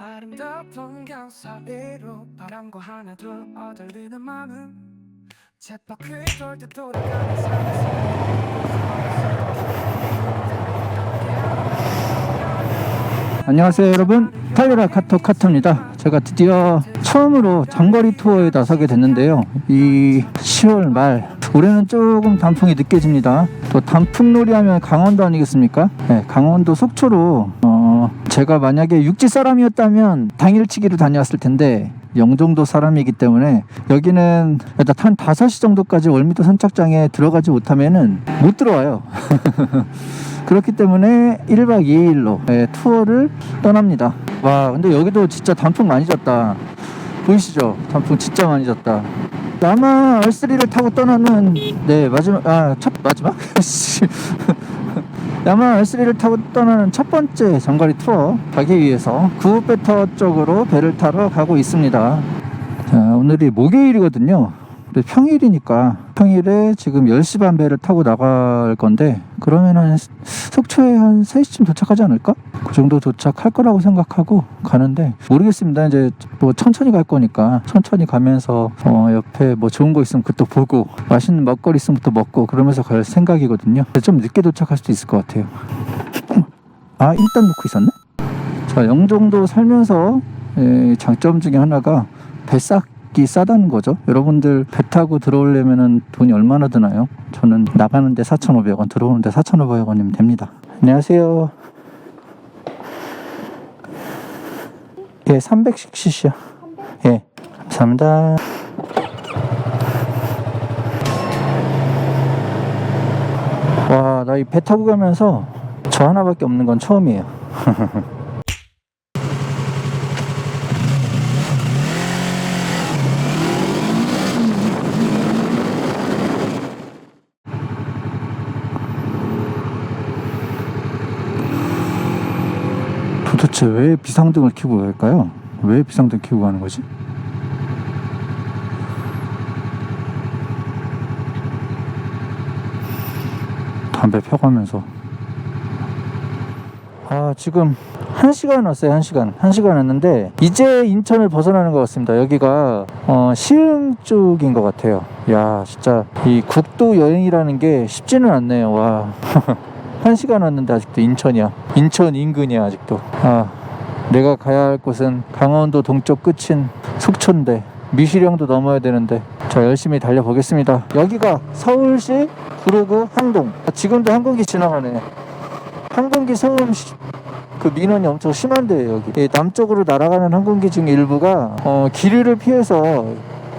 아름다운 경사위로 바람과 하나 둘 어들리는 마음 쳇바퀴 돌듯 돌아가는 안녕하세요 여러분, 타이라 카토입니다. 제가 드디어 처음으로 장거리 투어에 나서게 됐는데요. 이 10월 말 올해는 조금 단풍이 느껴집니다. 또 단풍놀이 하면 강원도 아니겠습니까? 네, 강원도 속초로 제가 만약에 육지 사람이었다면 당일치기로 다녀왔을 텐데 영종도 사람이기 때문에 여기는 일단 한 5시 정도까지 월미도 선착장에 들어가지 못하면은 못 들어와요. 그렇기 때문에 1박 2일로 투어를 떠납니다. 와, 근데 여기도 진짜 단풍 많이 졌다. 보이시죠? 단풍 진짜 많이 졌다. 야마 R3를 타고 떠나는 마지막 야마 R3를 타고 떠나는 첫 번째 장거리 투어 가기 위해서 구배터 쪽으로 배를 타러 가고 있습니다. 자, 오늘이 목요일이거든요. 근데 평일에 지금 10시 반 배를 타고 나갈 건데 그러면은 속초에 한 3시쯤 도착하지 않을까? 그 정도 도착할 거라고 생각하고 가는데 모르겠습니다. 이제 뭐 천천히 갈 거니까 천천히 가면서 옆에 뭐 좋은 거 있으면 그것도 보고 맛있는 먹거리 있으면 그것도 먹고 그러면서 갈 생각이거든요. 좀 늦게 도착할 수도 있을 것 같아요. 아, 일단 놓고 있었네? 자, 영종도 살면서 장점 중에 하나가 배 싸다는 거죠. 여러분들 배 타고 들어오려면은 돈이 얼마나 드나요? 저는 나가는데 4,500원, 들어오는데 4,500원이면 됩니다. 안녕하세요. 예, 300cc요. 예, 감사합니다. 와, 나 이 배 타고 가면서 저 하나밖에 없는 건 처음이에요. 도대체 왜 비상등을 켜고 갈까요? 왜 비상등 켜고 가는 거지? 담배 펴가면서 지금 1시간 왔어요. 1시간 왔는데 이제 인천을 벗어나는 것 같습니다. 여기가 시흥 쪽인 것 같아요. 야, 진짜 이 국도 여행이라는 게 쉽지는 않네요. 와. 1시간 왔는데 아직도 인천이야. 인천 인근이야 아직도. 내가 가야 할 곳은 강원도 동쪽 끝인 속초인데 미시령도 넘어야 되는데 자, 열심히 달려보겠습니다. 여기가 서울시 구로구 항동. 지금도 항공기 지나가네. 항공기 소음 그 민원이 엄청 심한데 여기 남쪽으로 날아가는 항공기 중 일부가 기류를 피해서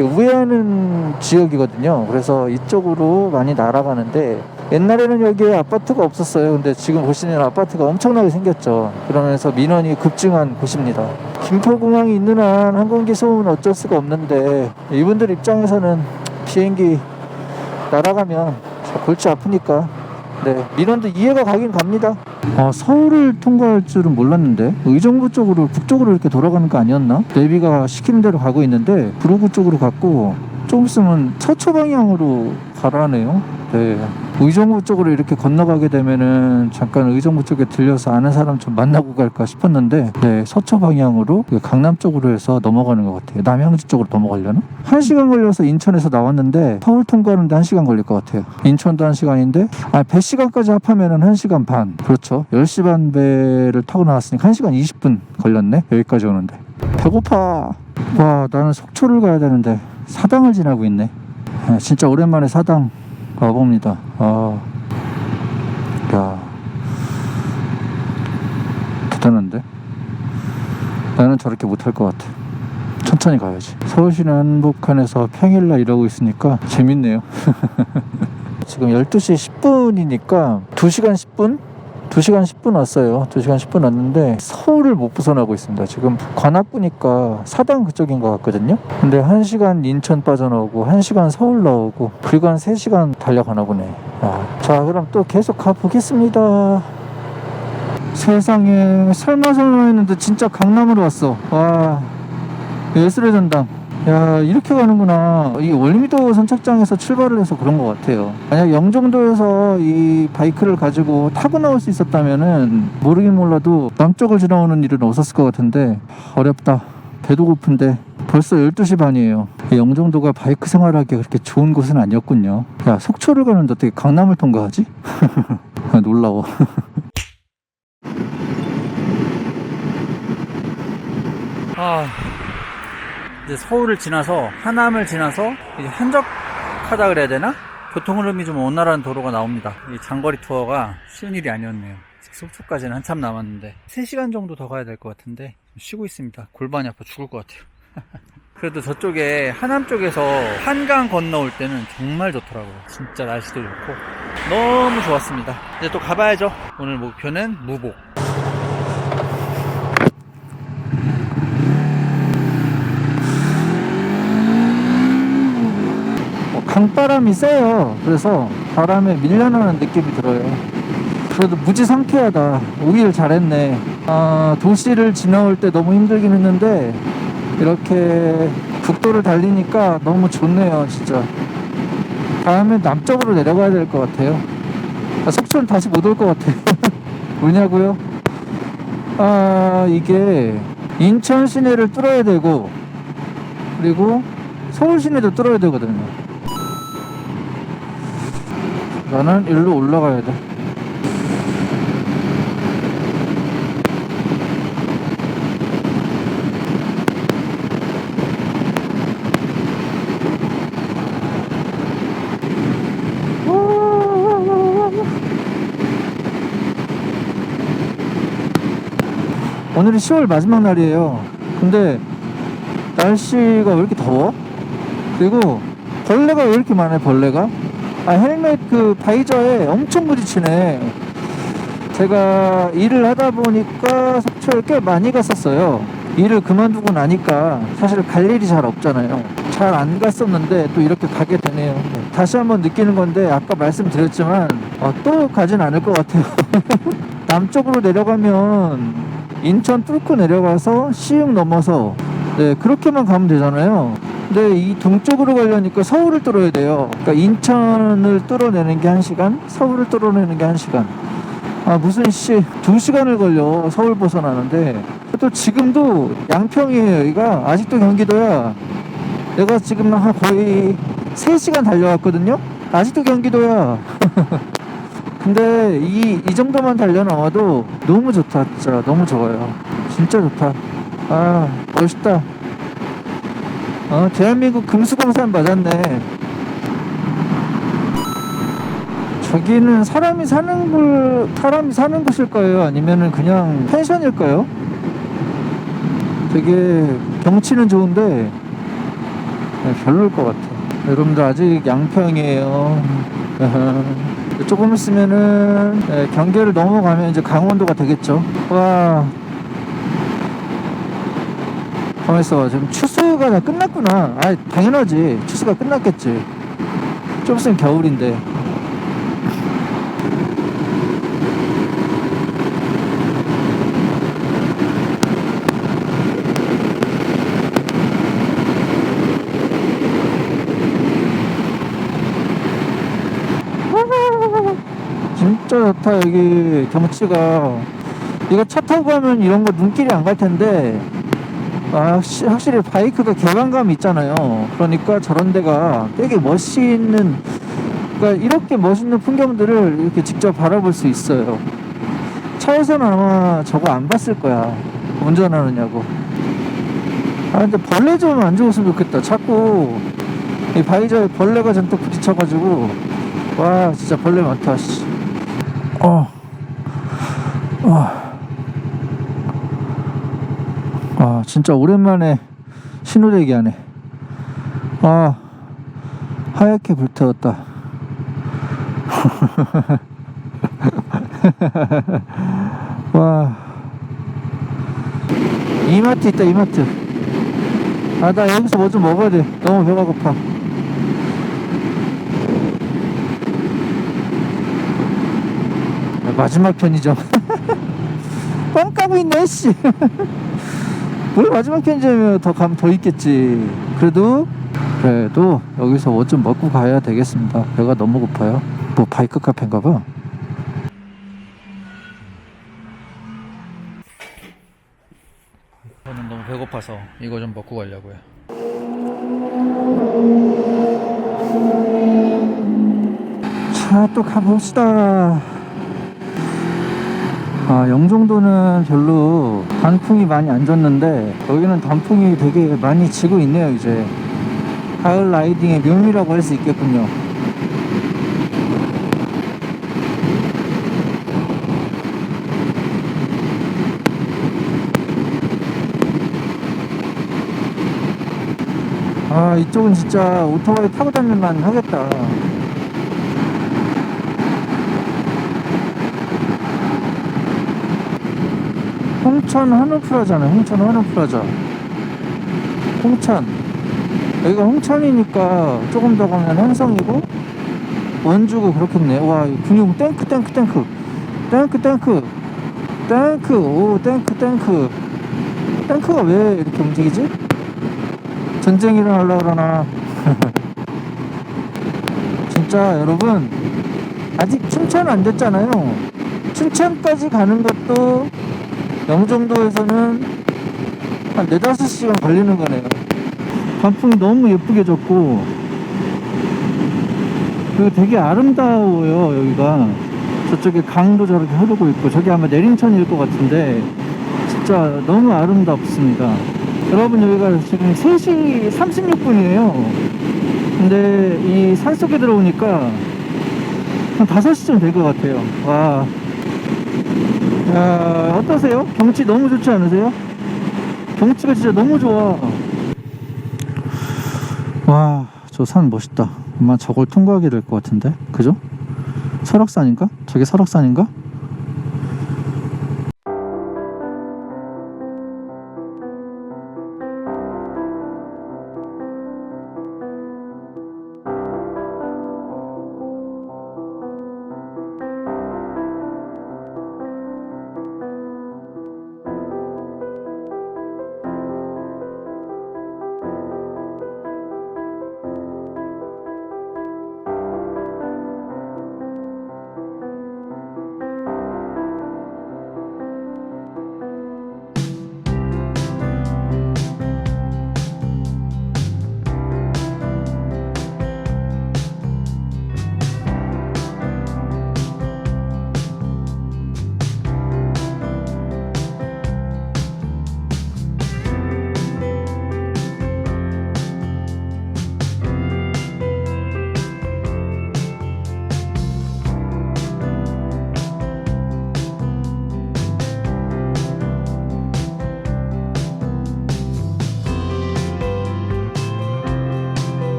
우회하는 지역이거든요. 그래서 이쪽으로 많이 날아가는데 옛날에는 여기에 아파트가 없었어요. 근데 지금 보시면 아파트가 엄청나게 생겼죠. 그러면서 민원이 급증한 곳입니다. 김포공항이 있는 한 항공기 소음은 어쩔 수가 없는데 이분들 입장에서는 비행기 날아가면 골치 아프니까 민원도 이해가 가긴 갑니다. 서울을 통과할 줄은 몰랐는데 의정부 쪽으로 북쪽으로 이렇게 돌아가는 거 아니었나? 내비가 시키는 대로 가고 있는데 구로구 쪽으로 갔고 좀 있으면 서초 방향으로 가라네요. 의정부 쪽으로 이렇게 건너가게 되면은 잠깐 의정부 쪽에 들려서 아는 사람 좀 만나고 갈까 싶었는데 서초 방향으로 강남 쪽으로 해서 넘어가는 것 같아요. 남양주 쪽으로 넘어가려나? 1시간 걸려서 인천에서 나왔는데 서울 통과하는데 1시간 걸릴 것 같아요. 인천도 1시간인데 배 시간까지 합하면은 1시간 반. 그렇죠. 10시 반 배를 타고 나왔으니까 1시간 20분 걸렸네. 여기까지 오는데 배고파. 와, 나는 속초를 가야 되는데 사당을 지나고 있네. 진짜 오랜만에 사당 와봅니다. 야, 대단한데? 나는 저렇게 못할 것 같아. 천천히 가야지. 서울시 남북한에서 평일날 이러고 있으니까 재밌네요. 지금 12시 10분이니까 2시간 10분? 2시간 10분 왔어요. 2시간 10분 왔는데 서울을 못 벗어나고 있습니다. 지금 관악구니까 사당 그쪽인 것 같거든요. 근데 1시간 인천 빠져나오고 1시간 서울 나오고 그리고 한 3시간 달려가나 보네. 자, 그럼 또 계속 가보겠습니다. 세상에, 설마 했는데 진짜 강남으로 왔어. 와, 예술의 전당. 야, 이렇게 가는구나. 이 월미도 선착장에서 출발을 해서 그런 것 같아요. 만약 영종도에서 이 바이크를 가지고 타고 나올 수 있었다면은 모르긴 몰라도 남쪽을 지나오는 일은 없었을 것 같은데 어렵다. 배도 고픈데 벌써 12시 반이에요. 영종도가 바이크 생활하기 그렇게 좋은 곳은 아니었군요. 야, 속초를 가는데 어떻게 강남을 통과하지? 놀라워. 이제 서울을 지나서 하남을 지나서 이제 한적하다 그래야 되나? 교통 흐름이 좀 원활한 도로가 나옵니다. 이 장거리 투어가 쉬운 일이 아니었네요. 속초까지는 한참 남았는데 3시간 정도 더 가야 될 것 같은데 쉬고 있습니다. 골반이 아파 죽을 것 같아요. 그래도 저쪽에 하남 쪽에서 한강 건너올 때는 정말 좋더라고요. 진짜 날씨도 좋고 너무 좋았습니다. 이제 또 가봐야죠. 오늘 목표는 무복. 강바람이 세요. 그래서 바람에 밀려나는 느낌이 들어요. 그래도 무지 상쾌하다. 오길 잘했네. 도시를 지나올 때 너무 힘들긴 했는데 이렇게 국도를 달리니까 너무 좋네요. 진짜 다음에 남쪽으로 내려가야 될 것 같아요. 속초는 다시 못 올 것 같아요. 왜냐고요? 이게 인천 시내를 뚫어야 되고 그리고 서울 시내도 뚫어야 되거든요. 나는 일로 올라가야 돼. 오늘이 10월 마지막 날이에요. 근데 날씨가 왜 이렇게 더워? 그리고 벌레가 왜 이렇게 많아요? 벌레가? 헬멧 그 바이저에 엄청 부딪히네. 제가 일을 하다 보니까 속초에 꽤 많이 갔었어요. 일을 그만두고 나니까 사실 갈 일이 잘 없잖아요. 잘 안 갔었는데 또 이렇게 가게 되네요. 다시 한번 느끼는 건데 아까 말씀드렸지만 또 가진 않을 것 같아요. 남쪽으로 내려가면 인천 뚫고 내려가서 시흥 넘어서 그렇게만 가면 되잖아요. 근데 이 동쪽으로 가려니까 서울을 뚫어야 돼요. 그러니까 인천을 뚫어내는 게 1시간, 서울을 뚫어내는 게 1시간. 무슨 2시간을 걸려 서울 벗어나는데. 또 지금도 양평이에요. 여기가 아직도 경기도야. 내가 지금 거의 3시간 달려왔거든요. 아직도 경기도야. 근데 이 정도만 달려나와도 너무 좋다. 진짜 너무 좋아요. 진짜 좋다. 멋있다. 대한민국 금수강산 맞았네. 저기는 사람이 사는 곳일까요? 아니면은 그냥 펜션일까요? 되게 경치는 좋은데 별로일 것 같아. 여러분들 아직 양평이에요. 조금 있으면은 경계를 넘어가면 이제 강원도가 되겠죠. 와, 가만있어. 지금 추수가 다 끝났구나. 당연하지. 추수가 끝났겠지. 좀 있으면 겨울인데. 진짜 좋다. 여기 경치가. 이거 차 타고 가면 이런 거 눈길이 안 갈 텐데 확실히 바이크가 개방감이 있잖아요. 그러니까 저런 데가 되게 멋있는, 그러니까 이렇게 멋있는 풍경들을 이렇게 직접 바라볼 수 있어요. 차에서는 아마 저거 안 봤을 거야. 운전하느냐고. 근데 벌레 좀 안 죽었으면 좋겠다. 자꾸 이 바이저에 벌레가 잔뜩 부딪혀가지고. 와, 진짜 벌레 많다. 씨. 진짜 오랜만에 신호대기 하네. 하얗게 불태웠다. 와, 이마트 있다. 이마트. 나 여기서 뭐 좀 먹어야 돼. 너무 배가 고파. 마지막 편의점. 뻥 까고 있네 씨. 우리 마지막 편의점이면 더 가면 더 있겠지. 그래도 여기서 뭐 좀 먹고 가야 되겠습니다. 배가 너무 고파요. 뭐 바이크 카페인가 봐. 저는 너무 배고파서 이거 좀 먹고 가려고요. 자, 또 가봅시다. 영종도는 별로 단풍이 많이 안 졌는데 여기는 단풍이 되게 많이 지고 있네요. 이제 가을 라이딩의 묘미라고 할 수 있겠군요. 이쪽은 진짜 오토바이 타고 다닐만 하겠다. 홍천 한우프라자네. 홍천 한우프라자. 홍천. 여기가 홍천이니까 조금 더 가면 행성이고 원주고 그렇겠네. 와, 근육 탱크. 오, 탱크. 탱크가 왜 이렇게 움직이지? 전쟁 일어나려고 그러나. 진짜 여러분, 아직 춘천 안 됐잖아요. 춘천까지 가는 것도 영종도에서는 한 4-5시간 걸리는 거네요. 단풍이 너무 예쁘게 졌고, 그리고 되게 아름다워요. 여기가 저쪽에 강도 저렇게 흐르고 있고, 저기 아마 내림천일 것 같은데 진짜 너무 아름답습니다. 여러분, 여기가 지금 3시 36분이에요 근데 이 산속에 들어오니까 한 5시쯤 될 것 같아요. 와, 야, 어떠세요? 경치 너무 좋지 않으세요? 경치가 진짜 너무 좋아. 와, 저 산 멋있다. 아마 저걸 통과하게 될 것 같은데, 그죠? 설악산인가? 저게 설악산인가?